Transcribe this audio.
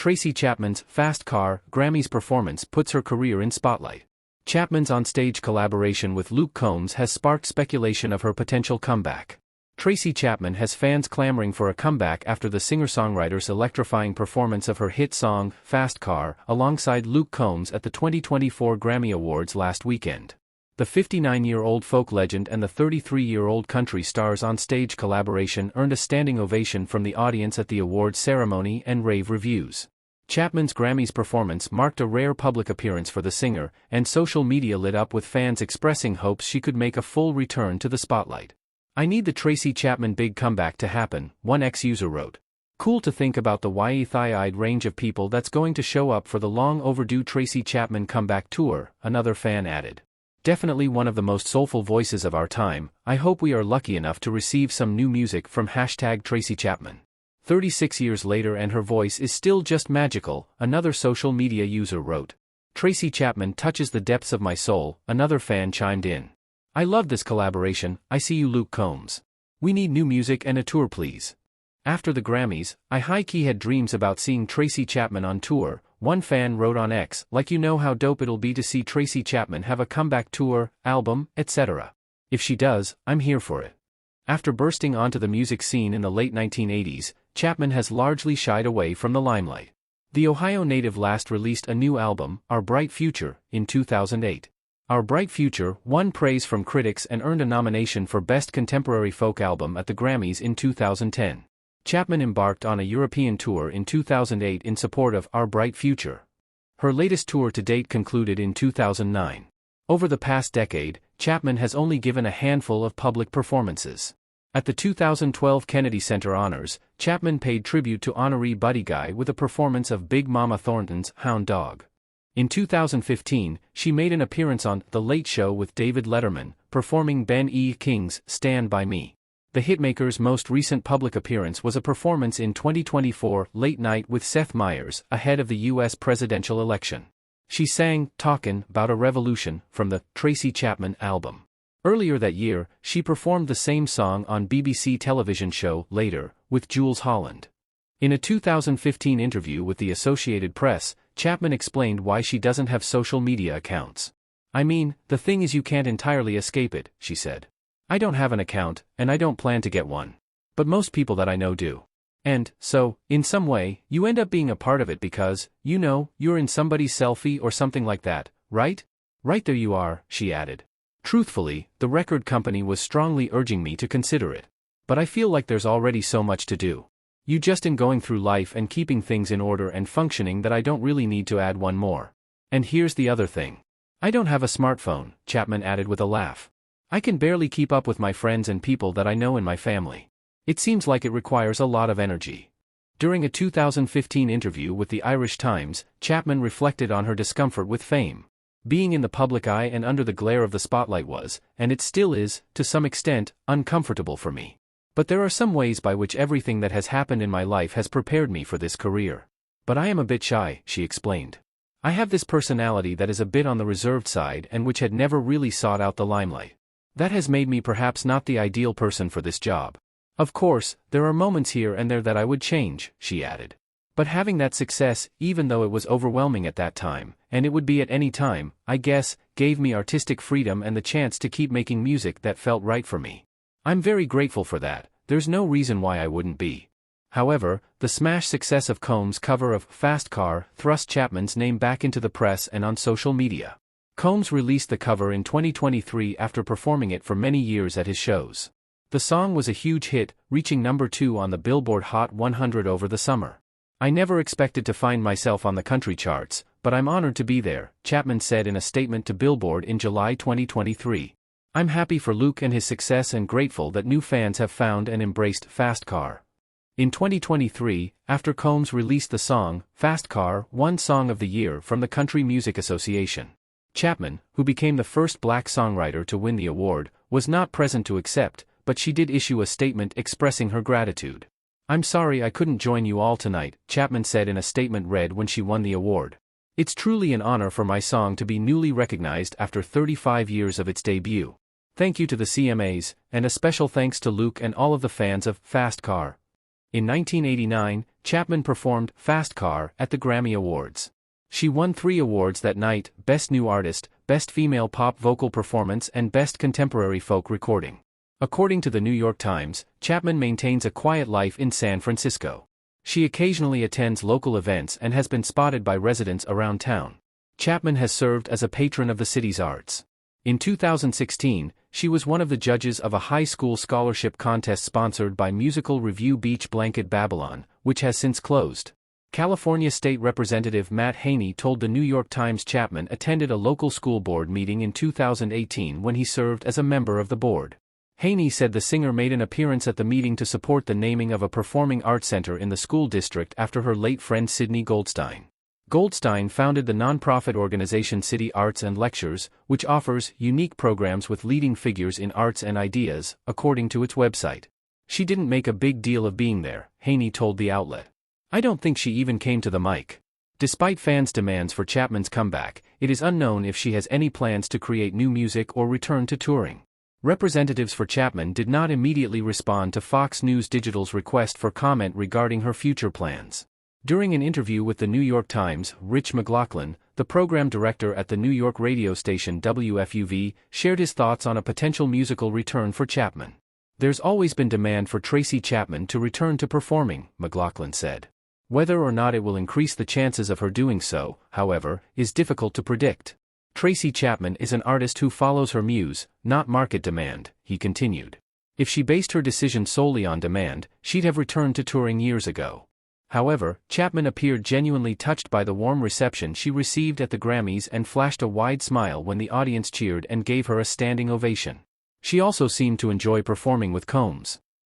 Tracy Chapman's Fast Car Grammys performance puts her career in spotlight. Chapman's on-stage collaboration with Luke Combs has sparked speculation of her potential comeback. Tracy Chapman has fans clamoring for a comeback after the singer-songwriter's electrifying performance of her hit song, Fast Car, alongside Luke Combs at the 2024 Grammy Awards last weekend. The 59-year-old folk legend and the 33-year-old country star's on-stage collaboration earned a standing ovation from the audience at the awards ceremony and rave reviews. Chapman's Grammys performance marked a rare public appearance for the singer, and social media lit up with fans expressing hopes she could make a full return to the spotlight. "I need the Tracy Chapman big comeback to happen," one ex-user wrote. "Cool to think about the wide-eyed range of people that's going to show up for the long-overdue Tracy Chapman comeback tour," another fan added. "Definitely one of the most soulful voices of our time. I hope we are lucky enough to receive some new music from #Tracy Chapman. 36 years later and her voice is still just magical," another social media user wrote. "Tracy Chapman touches the depths of my soul," another fan chimed in. "I love this collaboration. I see you, Luke Combs. We need new music and a tour, please." After the Grammys, "I high-key had dreams about seeing Tracy Chapman on tour," one fan wrote on X, "like you know how dope it'll be to see Tracy Chapman have a comeback tour, album, etc. If she does, I'm here for it." After bursting onto the music scene in the late 1980s, Chapman has largely shied away from the limelight. The Ohio native last released a new album, Our Bright Future, in 2008. Our Bright Future won praise from critics and earned a nomination for Best Contemporary Folk Album at the Grammys in 2010. Chapman embarked on a European tour in 2008 in support of Our Bright Future. Her latest tour to date concluded in 2009. Over the past decade, Chapman has only given a handful of public performances. At the 2012 Kennedy Center Honors, Chapman paid tribute to honoree Buddy Guy with a performance of Big Mama Thornton's Hound Dog. In 2015, she made an appearance on The Late Show with David Letterman, performing Ben E. King's Stand By Me. The hitmaker's most recent public appearance was a performance in 2024 Late Night with Seth Meyers, ahead of the U.S. presidential election. She sang Talkin' 'Bout a Revolution from the Tracy Chapman album. Earlier that year, she performed the same song on BBC television show Later, with Jules Holland. In a 2015 interview with the Associated Press, Chapman explained why she doesn't have social media accounts. "I mean, the thing is you can't entirely escape it," she said. "I don't have an account, and I don't plan to get one. But most people that I know do. And, so, in some way, you end up being a part of it because, you know, you're in somebody's selfie or something like that, right? Right there you are," she added. "Truthfully, the record company was strongly urging me to consider it. But I feel like there's already so much to do. You just in going through life and keeping things in order and functioning that I don't really need to add one more. And here's the other thing. I don't have a smartphone," Chapman added with a laugh. "I can barely keep up with my friends and people that I know in my family. It seems like it requires a lot of energy." During a 2015 interview with the Irish Times, Chapman reflected on her discomfort with fame. "Being in the public eye and under the glare of the spotlight was, and it still is, to some extent, uncomfortable for me. But there are some ways by which everything that has happened in my life has prepared me for this career. But I am a bit shy," she explained. "I have this personality that is a bit on the reserved side and which had never really sought out the limelight. That has made me perhaps not the ideal person for this job. Of course, there are moments here and there that I would change," she added. "But having that success, even though it was overwhelming at that time, and it would be at any time, I guess, gave me artistic freedom and the chance to keep making music that felt right for me. I'm very grateful for that. There's no reason why I wouldn't be." However, the smash success of Combs' cover of Fast Car thrust Chapman's name back into the press and on social media. Combs released the cover in 2023 after performing it for many years at his shows. The song was a huge hit, reaching number 2 on the Billboard Hot 100 over the summer. "I never expected to find myself on the country charts, but I'm honored to be there," Chapman said in a statement to Billboard in July 2023. "I'm happy for Luke and his success and grateful that new fans have found and embraced Fast Car." In 2023, after Combs released the song, Fast Car won Song of the Year from the Country Music Association. Chapman, who became the first black songwriter to win the award, was not present to accept, but she did issue a statement expressing her gratitude. "I'm sorry I couldn't join you all tonight," Chapman said in a statement read when she won the award. "It's truly an honor for my song to be newly recognized after 35 years of its debut. Thank you to the CMAs, and a special thanks to Luke and all of the fans of Fast Car." In 1989, Chapman performed Fast Car at the Grammy Awards. She won 3 awards that night: Best New Artist, Best Female Pop Vocal Performance and Best Contemporary Folk Recording. According to the New York Times, Chapman maintains a quiet life in San Francisco. She occasionally attends local events and has been spotted by residents around town. Chapman has served as a patron of the city's arts. In 2016, she was one of the judges of a high school scholarship contest sponsored by musical review Beach Blanket Babylon, which has since closed. California State Representative Matt Haney told the New York Times Chapman attended a local school board meeting in 2018 when he served as a member of the board. Haney said the singer made an appearance at the meeting to support the naming of a performing arts center in the school district after her late friend Sidney Goldstein. Goldstein founded the nonprofit organization City Arts and Lectures, which offers unique programs with leading figures in arts and ideas, according to its website. She didn't make a big deal of being there, Haney told the outlet. I don't think she even came to the mic. Despite fans' demands for Chapman's comeback, it is unknown if she has any plans to create new music or return to touring. Representatives for Chapman did not immediately respond to Fox News Digital's request for comment regarding her future plans. During an interview with the New York Times, Rich McLaughlin, the program director at the New York radio station WFUV, shared his thoughts on a potential musical return for Chapman. There's always been demand for Tracy Chapman to return to performing, McLaughlin said. Whether or not it will increase the chances of her doing so, however, is difficult to predict. Tracy Chapman is an artist who follows her muse, not market demand, he continued. If she based her decision solely on demand, she'd have returned to touring years ago. However, Chapman appeared genuinely touched by the warm reception she received at the Grammys and flashed a wide smile when the audience cheered and gave her a standing ovation. She also seemed to enjoy performing with Combs.